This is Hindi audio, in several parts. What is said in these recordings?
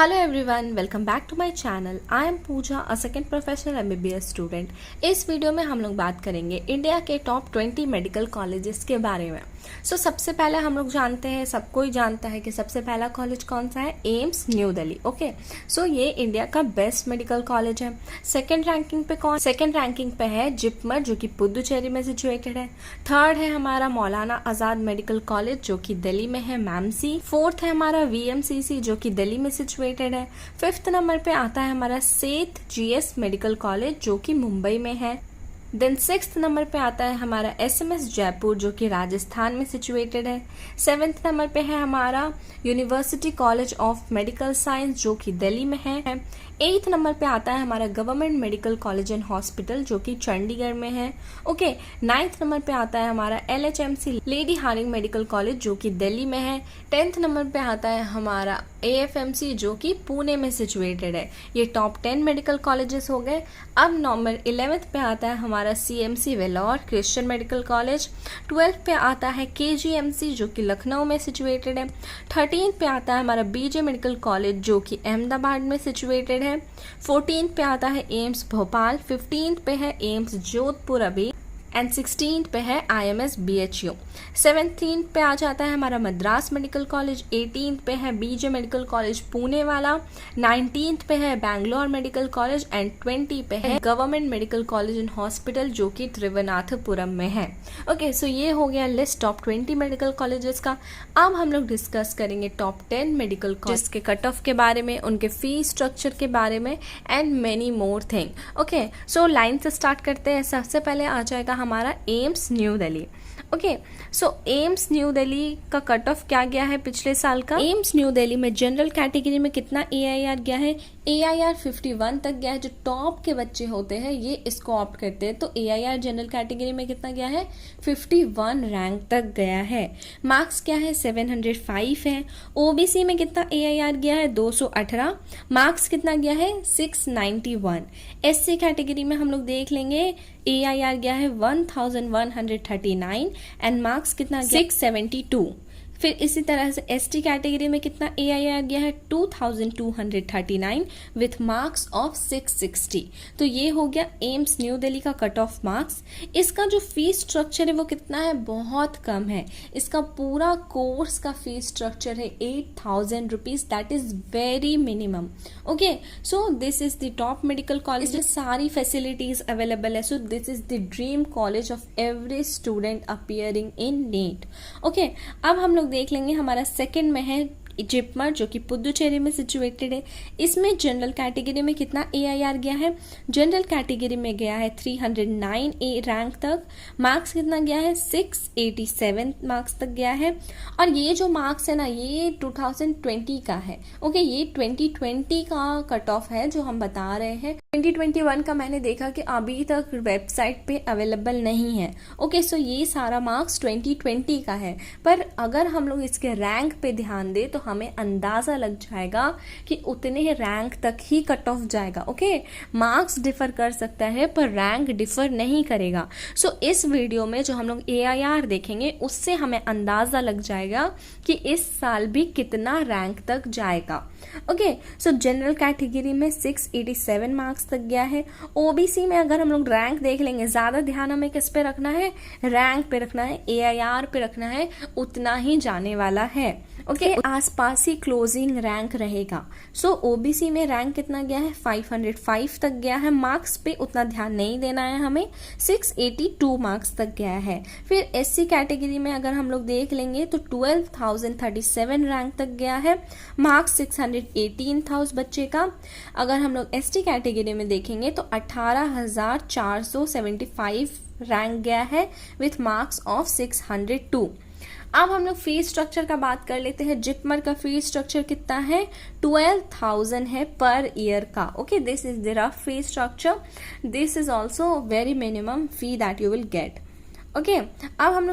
Hello everyone, welcome back to my channel. I am Pooja, a second professional MBBS student. इस वीडियो में हम लोग बात करेंगे इंडिया के टॉप 20 मेडिकल कॉलेजेस के बारे में। सबसे पहले हम लोग जानते हैं, सब कोई जानता है कि सबसे पहला कॉलेज कौन सा है, एम्स न्यू दिल्ली। ओके, ये इंडिया का बेस्ट मेडिकल कॉलेज है। सेकंड रैंकिंग पे है जिपमर, जो कि पुदुचेरी में सिचुएटेड है। थर्ड है हमारा मौलाना आजाद मेडिकल कॉलेज, जो कि दिल्ली में है, मैमसी। फोर्थ है हमारा वीएमसीसी, जो कि दिल्ली में सिचुएटेड है। फिफ्थ नंबर पे आता है हमारा सेठ जीएस मेडिकल कॉलेज, जो कि मुंबई में है। देन सिक्स्थ नंबर पे आता है हमारा एसएमएस जयपुर, जो कि राजस्थान में सिचुएटेड है। सेवेंथ नंबर पे है हमारा university college of medical science, जो कि दिल्ली में है। एट्थ नंबर पे आता है हमारा government medical college and hospital, जो कि चंडीगढ़ में है। ओके, नाइन्थ नंबर पे आता है हमारा LHMC lady Harding medical college, जो कि दिल्ली में है। 10th नंबर पे आता है हमारा एएफएमसी, जो कि पुणे में सिचुएटेड है। ये टॉप 10 मेडिकल कॉलेजेस हो गए। अब नंबर 11th पे आता है हमारा CMC Vellore Christian medical college. 12th पे आता है केजीएमसी, जो कि लखनऊ में सिचुएटेड है। 13th पे आता है हमारा बीजे मेडिकल कॉलेज, जो कि अहमदाबाद में सिचुएटेड है। 14th पे आता है एम्स भोपाल। 15th पे है एम्स जोधपुर अभी, एंड 16th पे है IMS BHU। 17th पे आ जाता है हमारा मद्रास मेडिकल कॉलेज। 18th पे है बीजे मेडिकल कॉलेज पुणे वाला। 19th पे है बैंगलोर मेडिकल कॉलेज एंड 20 पे है government medical college and hospital, जो कि त्रिवेनाथपुरम में है। ओके, ये हो गया लिस्ट टॉप 20 मेडिकल कॉलेजेस का। अब हम लोग डिस्कस करेंगे टॉप 10 मेडिकल कॉलेज के कट ऑफ के बारे में, उनके फी स्ट्रक्चर के बारे में and many more thing. Okay, line से स्टार्ट करते हैं। सबसे पहले आ जाएगा हमारा AIIMS new Delhi. Okay, AIIMS new Delhi का कट ऑफ क्या गया है पिछले साल का। एम्स न्यू दिल्ली में जनरल कैटेगरी में कितना AIR गया है, AIR 51 तक गया है। जो टॉप के बच्चे होते हैं ये इसको ऑप्ट करते हैं, तो AIR जनरल कैटेगरी में कितना गया है, 51 रैंक तक गया है। मार्क्स क्या है, 705 है। ओबीसी में कितना AIR गया है, 218। मार्क्स कितना गया है, 691। SC कैटेगरी में हम लोग देख लेंगे, AIR गया है 1139 एंड मार्क्स कितना गया, 672। फिर इसी तरह से ST कैटेगरी में कितना AIR गया है, 2239 विथ मार्क्स ऑफ 660। तो ये हो गया एम्स न्यू दिल्ली का कट ऑफ मार्क्स। इसका जो फीस स्ट्रक्चर है वो कितना है, बहुत कम है। इसका पूरा कोर्स का फीस स्ट्रक्चर है 8000 rupees, that is very minimum. Okay, this is the top medical college, सारी फैसिलिटीज अवेलेबल है। This is the dream college of every student appearing in NEET. Okay, अब हम लोग देख लेंगे हमारा सेकंड में है जिपमर, जो कि पुदुचेरी में सिचुएटेड है। इसमें जनरल कैटेगरी में कितना AIR गया है, जनरल कैटेगरी में गया है 309 रैंक तक। मार्क्स कितना गया है, 687 मार्क्स तक गया है। और ये जो मार्क्स है ना, ये 2020 का है। ओके, ये 2020 का कट ऑफ है जो हम बता रहे हैं। 2021 का मैंने देखा कि अभी तक वेबसाइट पे अवेलेबल नहीं है। ओके, ये सारा मार्क्स 2020 का है। पर अगर हम लोग इसके रैंक पे ध्यान दें तो हमें अंदाजा लग जाएगा कि उतने रैंक तक ही कट ऑफ जाएगा। ओके, मार्क्स डिफर कर सकता है पर रैंक डिफर नहीं करेगा। इस वीडियो में जो हम लोग AIR देखेंगे उससे हमें अंदाजा लग जाएगा कि इस साल भी कितना रैंक तक जाएगा। ओके, जनरल कैटेगरी में 687 मार्क्स तक गया है। ओबीसी में अगर हम लोग रैंक देख लेंगे, ज्यादा ध्यान हमें किस पे रखना है, रैंक पे रखना है, AIR पे रखना है, उतना ही जाने वाला है। ओके, आसपास ही क्लोजिंग रैंक रहेगा। ओबीसी में रैंक कितना गया है, 505 तक गया है। मार्क्स पे उतना ध्यान नहीं देना है हमें, 682 मार्क्स तक गया है। फिर SC कैटेगरी में अगर हम लोग देख लेंगे तो 12,037 रैंक तक गया है। मार्क्स 618 था उस बच्चे का। अगर हम लोग ST कैटेगरी में देखेंगे तो 18,475 रैंक गया है विथ मार्क्स ऑफ 602। अब हम लोग फीस स्ट्रक्चर का बात कर लेते हैं। जिपमर का फीस स्ट्रक्चर कितना है, 12,000 है पर ईयर का। Okay, this is the rough fees structure. This is also very minimum fee that you will get. Okay, अब हम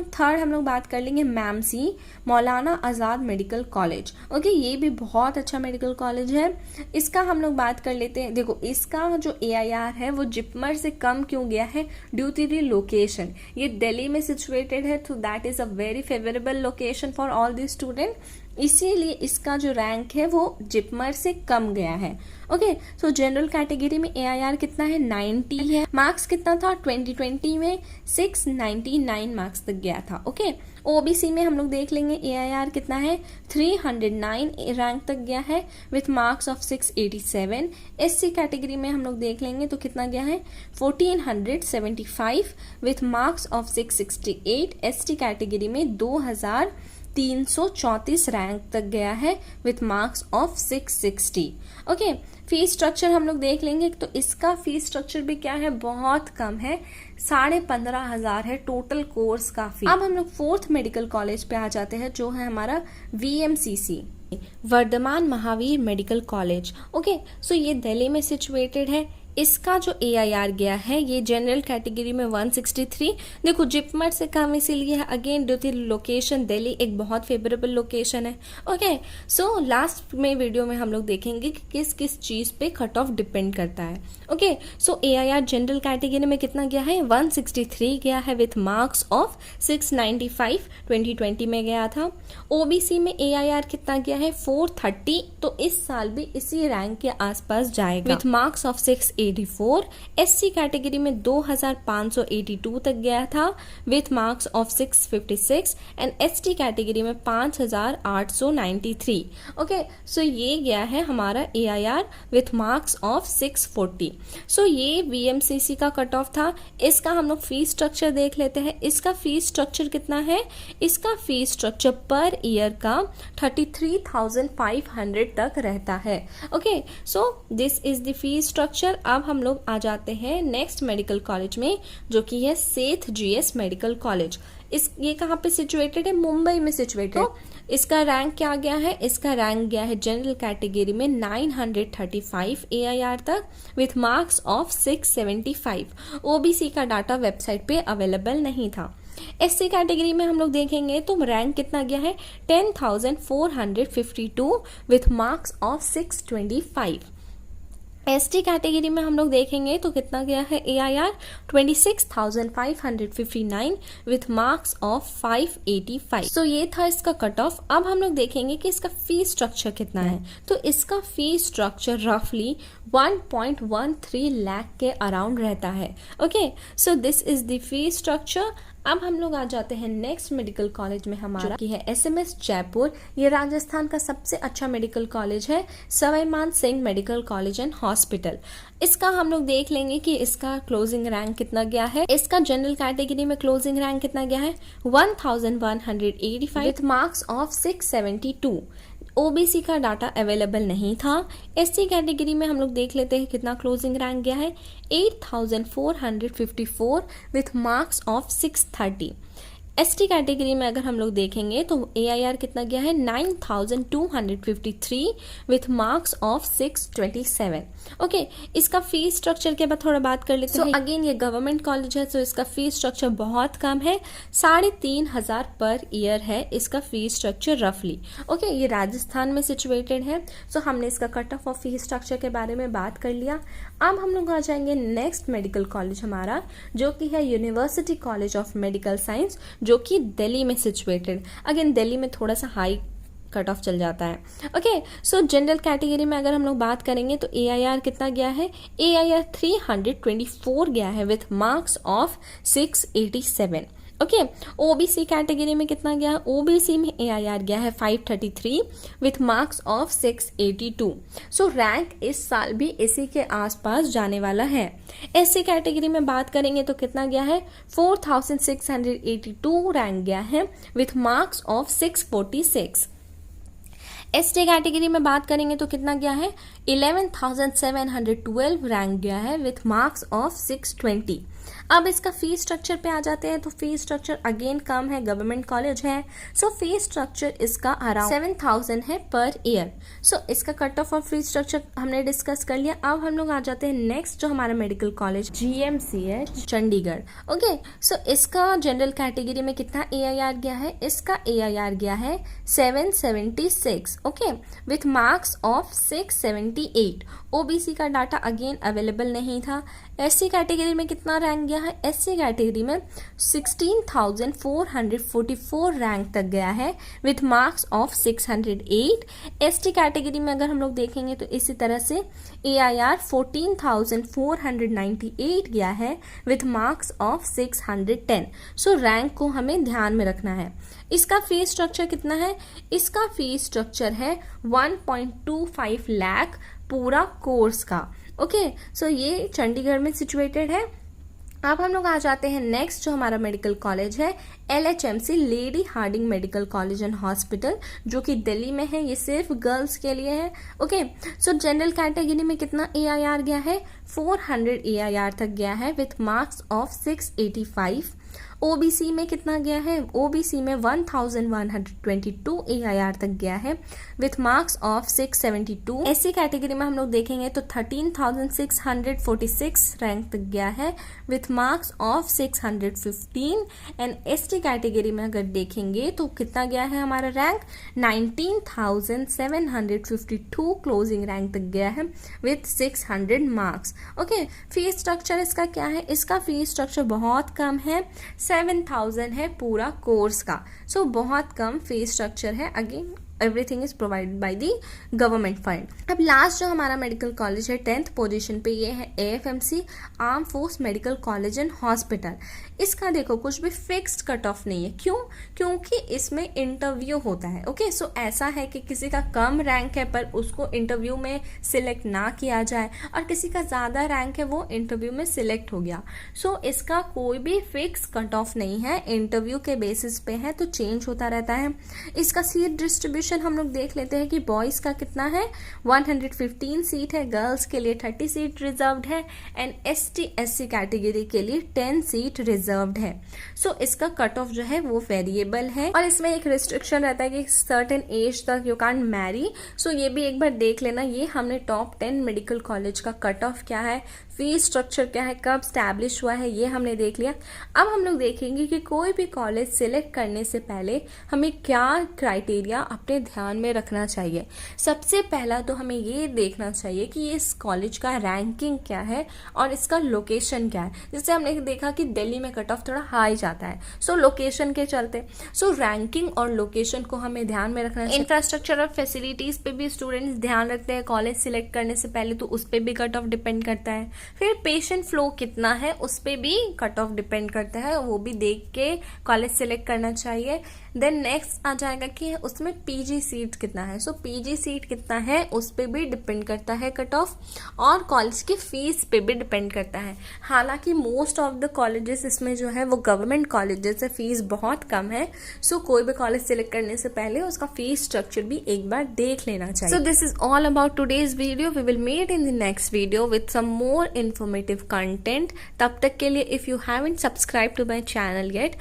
लोग बात कर लेंगे मैमसी Maulana Azad medical college. Okay, ये भी बहुत अच्छा मेडिकल कॉलेज है। इसका हम लोग बात कर लेते हैं। देखो, इसका जो AIR है वो जिपमर से कम क्यों गया है, ड्यू टू द लोकेशन। ये दिल्ली में सिचुएटेड है, तो that is a very favourable location for all the student. इसीलिए इसका जो रैंक है वो जिपमर से कम गया है। ओके, सो जनरल कैटेगरी में AIR कितना है, 90 है। मार्क्स कितना था 2020 में, 699 मार्क्स तक गया था। ओके, OBC में हम लोग देख लेंगे AIR कितना है, 309 रैंक तक गया है with marks of 687। SC category में हम लोग देख लेंगे तो कितना गया है, 1475 with marks of 668। ST category में 2334 रैंक तक गया है with marks of 660। Okay, fees structure हम लोग देख लेंगे तो इसका फीस स्ट्रक्चर भी क्या है, बहुत कम है, 15,500 है टोटल कोर्स का फी। अब हम लोग 4th मेडिकल कॉलेज पे आ जाते हैं जो है हमारा VMCC, Vardhman Mahavir medical college. Okay, so ये दिल्ली में सिचुएटेड है। इसका जो AIR गया है ये जनरल कैटेगरी में 163। देखो जिपमर से कम इसीलिए है, again due to location Delhi एक बहुत फेवरेबल लोकेशन है। ओके, सो लास्ट में वीडियो में हम लोग देखेंगे कि किस किस चीज़ पे कट ऑफ डिपेंड करता है। ओके, सो AIR जनरल कैटेगरी में कितना गया है, 163 गया है विथ मार्क्स ऑफ 695 2020 में गया था। OBC में AIR कितना गया है, 430, तो इस साल भी इसी रैंक के आसपास जाएगा with marks of 684। SC category में 2582 तक गया था with marks of 656 and ST category में 5893। ओके, सो ये गया है हमारा AIR विथ मार्क्स ऑफ 640। सो ये VMCC का कट ऑफ था। इसका हम लोग फीस स्ट्रक्चर देख लेते हैं। इसका फीस स्ट्रक्चर कितना है, इसका फीस स्ट्रक्चर पर ईयर का 33,500 तक रहता है। Okay, so this is the fees structure. अब हम लोग आ जाते हैं नेक्स्ट मेडिकल कॉलेज में जो कि है सेठ GS मेडिकल कॉलेज। ये कहाँ पे सिचुएटेड है, मुंबई में सिचुएटेड। तो इसका रैंक क्या गया है, इसका रैंक गया है जनरल कैटेगरी में 935 AIR तक विथ मार्क्स ऑफ 675। OBC का डाटा वेबसाइट पे अवेलेबल नहीं था। SC कैटेगरी में हम लोग देखेंगे तो रैंक कितना गया है, 10,452 with marks of 625। ST category में हम लोग देखेंगे तो कितना गया है AIR, 26,559 विथ मार्क्स ऑफ 585। सो ये था इसका कट ऑफ। अब हम लोग देखेंगे कि इसका फीस स्ट्रक्चर कितना है। तो इसका फीस स्ट्रक्चर रफली 1.13 लाख के अराउंड रहता है। Okay, so this is the fees structure. अब हम लोग आ जाते हैं नेक्स्ट मेडिकल कॉलेज में हमारा की है SMS जयपुर। ये राजस्थान का सबसे अच्छा मेडिकल कॉलेज है, सवाई मान Singh medical college and hospital. इसका हम लोग देख लेंगे कि इसका क्लोजिंग रैंक कितना गया है। इसका जनरल कैटेगरी में क्लोजिंग रैंक कितना गया है, 1185 विथ मार्क्स ऑफ 672। OBC का डाटा अवेलेबल नहीं था। SC कैटेगरी में हम लोग देख लेते हैं कितना क्लोजिंग रैंक गया है, 8,454 with marks of 630। ST category में अगर हम लोग देखेंगे तो AIR कितना गया है, 9,253 विथ मार्क्स ऑफ 627। ओके, इसका फीस स्ट्रक्चर के बाद थोड़ा बात कर लेते हैं। अगेन ये गवर्नमेंट कॉलेज है, तो इसका फीस स्ट्रक्चर बहुत कम है, 3,500 पर ईयर है इसका फीस स्ट्रक्चर रफली। ओके, ये राजस्थान में सिचुएटेड है। सो हमने इसका कट ऑफ और फीस स्ट्रक्चर के बारे में बात कर लिया। अब हम लोग आ जाएंगे नेक्स्ट मेडिकल कॉलेज हमारा जो कि है university college of medical science जो कि दिल्ली में सिचुएटेड। अगेन दिल्ली में थोड़ा सा हाई कट ऑफ चल जाता है। ओके, सो जनरल कैटेगरी में अगर हम लोग बात करेंगे तो AIR कितना गया है, AIR 324 गया है with marks of 687। Okay, OBC category में कितना गया है, OBC में AIR गया है 533 with marks of 682। So rank इस साल भी इसी के आसपास जाने वाला है। SC कैटेगरी में बात करेंगे तो कितना गया है, 4,682 रैंक गया है with marks of 646। ST category में बात करेंगे तो कितना गया है, 11,712 रैंक गया है विथ मार्क्स ऑफ 620। अब इसका फीस स्ट्रक्चर पे आ जाते हैं तो फीस स्ट्रक्चर अगेन कम है, गवर्नमेंट कॉलेज है। सो फीस स्ट्रक्चर इसका अराउंड 7,000 है पर ईयर। सो इसका कट ऑफ और फीस स्ट्रक्चर हमने डिस्कस कर लिया। अब हम लोग आ जाते हैं नेक्स्ट जो हमारा medical college GMCH Chandigarh. Okay, so इसका जनरल कैटेगरी में कितना AIR गया है, इसका AIR गया है 776। Okay, with marks of 678। OBC का डाटा अगेन अवेलेबल नहीं था। SC कैटेगरी में कितना रैंक गया है? SC कैटेगरी में 16,444 रैंक तक गया है with marks of 608। ST category में अगर हम लोग देखेंगे तो इसी तरह से AIR 14,498 गया है with marks of 610। So rank को हमें ध्यान में रखना है। इसका फीस स्ट्रक्चर कितना है? इसका फीस स्ट्रक्चर है 1.25 लाख पूरा कोर्स का। ओके, सो ये चंडीगढ़ में सिचुएटेड है। अब हम लोग आ जाते हैं नेक्स्ट जो हमारा मेडिकल कॉलेज है LHMC lady Harding medical college and hospital, जो कि दिल्ली में है। ये सिर्फ गर्ल्स के लिए है। ओके, सो जनरल कैटेगरी में कितना AIR गया है? 400 AIR तक गया है विथ मार्क्स ऑफ 685। OBC में कितना गया है? OBC में 1122 AIR तक गया है with marks of 672। SC category में हम लोग देखेंगे तो 13,646 रैंक तक गया है with marks of 615। And ST category में अगर देखेंगे तो कितना गया है हमारा रैंक? 19,752 क्लोजिंग रैंक तक गया है with 600 marks. Okay, fees structure इसका क्या है? इसका फीस स्ट्रक्चर बहुत कम है, 7,000 है पूरा कोर्स का। सो बहुत कम फीस स्ट्रक्चर है। Again everything is provided by the government fund. अब लास्ट जो हमारा मेडिकल कॉलेज है 10th पोजीशन पे, ये है AFMC arm force medical college and hospital. इसका देखो कुछ भी फिक्स्ड कट ऑफ नहीं है। क्यों? क्योंकि इसमें इंटरव्यू होता है। ओके, सो ऐसा है कि किसी का कम रैंक है पर उसको इंटरव्यू में सिलेक्ट ना किया जाए, और किसी का ज़्यादा रैंक है वो इंटरव्यू में सिलेक्ट हो गया। सो इसका कोई भी फिक्स कट ऑफ नहीं है, इंटरव्यू के बेसिस पे है, तो चेंज होता रहता है। इसका सीट डिस्ट्रीब्यूशन हम लोग देख लेते हैं कि बॉयज़ का कितना है? 115 सीट है, गर्ल्स के लिए 30 सीट रिजर्व्ड है, एंड ST/SC कैटेगरी के लिए 10 सीट रिजर्व्ड है। सो इसका कट ऑफ जो है वो वेरिएबल है, और इसमें एक रिस्ट्रिक्शन रहता है कि सर्टेन एज तक यू कैन मैरी। सो ये भी एक बार देख लेना। ये हमने टॉप 10 मेडिकल कॉलेज का कट ऑफ क्या है, फीस स्ट्रक्चर क्या है, कब स्टैब्लिश हुआ है, ये हमने देख लिया। अब हम लोग देखेंगे कि कोई भी कॉलेज सिलेक्ट करने से पहले हमें क्या क्राइटेरिया अपने ध्यान में रखना चाहिए। सबसे पहला तो हमें ये देखना चाहिए कि इस कॉलेज का रैंकिंग क्या है और इसका लोकेशन क्या है। जैसे हमने देखा कि दिल्ली में कट ऑफ थोड़ा हाई जाता है, सो लोकेशन के चलते। सो रैंकिंग और लोकेशन को हमें ध्यान में रखना चाहिए। इंफ्रास्ट्रक्चर और फैसिलिटीज पे भी स्टूडेंट्स ध्यान रखते हैं कॉलेज सिलेक्ट करने से पहले, तो उस पर भी कट ऑफ डिपेंड करता है। फिर पेशेंट फ्लो कितना है उस पर भी कट ऑफ डिपेंड करता है, वो भी देख के कॉलेज सिलेक्ट करना चाहिए। देन नेक्स्ट आ जाएगा कि उसमें PG सीट कितना है। सो PG सीट कितना है उस पर भी डिपेंड करता है कट ऑफ, और कॉलेज की फीस पे भी डिपेंड करता है। हालांकि मोस्ट ऑफ द कॉलेजेस इसमें जो है वो गवर्नमेंट कॉलेजेस है, फीस बहुत कम है। सो कोई भी कॉलेज सिलेक्ट करने से पहले उसका फीस स्ट्रक्चर भी एक बार देख लेना चाहिए। So this is all about today's video. We will meet in the next video with some more informative content. तब तक के लिए if you haven't subscribed to my channel yet,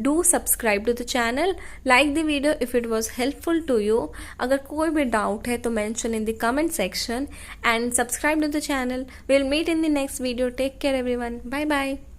do subscribe to the channel, like the video if it was helpful to you. अगर कोई भी doubt है तो mention in the comment section and subscribe to the channel. We'll meet in the next video. Take care everyone. Bye bye.